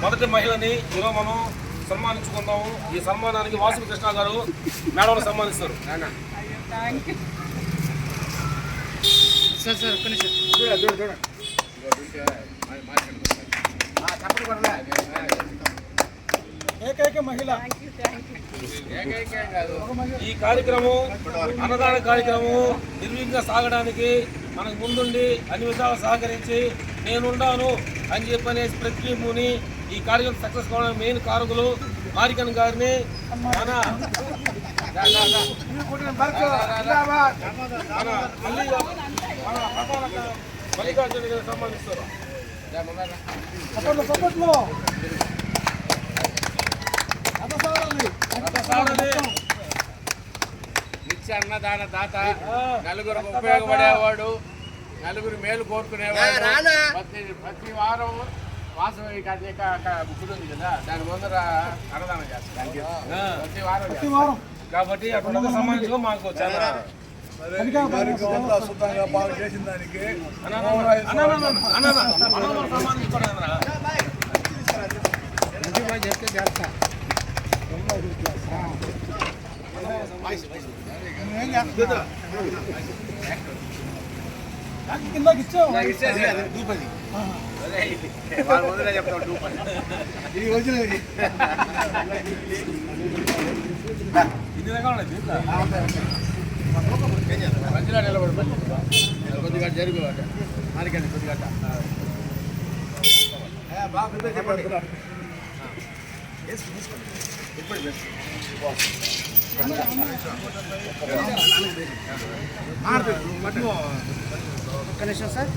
మొదటి మహిళని ఈరోజు మనం సన్మానించుకుందాము. ఈ సన్మానానికి వాసు కృష్ణ గారు మేడం సన్మానిస్తారు. ఏకైక మహిళ. ఈ కార్యక్రమం అన్నదాన కార్యక్రమం నిర్విఘ్నంగా సాగడానికి మనకు ముందుండి అన్ని విధాలు సహకరించి నేనుండాను అని చెప్పనే ప్రతిమూని ఈ కార్యక్రమం సక్సెస్ కావడానికి మెయిన్ కారకులు మారికన్ గారిని మల్లికార్జున గారిని సన్మానిస్తారు. నిత్య అన్నదాన దాత, నలుగురికి ఉపయోగపడేవాడు, నలుగురు మేలు కోరుకునేవాడు. ప్రతి వారం వాసవి గుడి ఉంది కదా, దాని ముందర అన్నదానం చేస్తాం ప్రతి వారం. కాబట్టి అటువంటి సమాజంలో మాకు చాలా బాగా చేసిన దానికి చెప్తే చేస్తా. కిందకి ఇచ్చావు ఇది వచ్చినది. ఇన్ని రకాలు మంచిగా నిలబడి కొద్దిగా జరిగేవాట మారికండి కొద్దిగా చెప్పండి. ఒక్క నిమిషం సార్.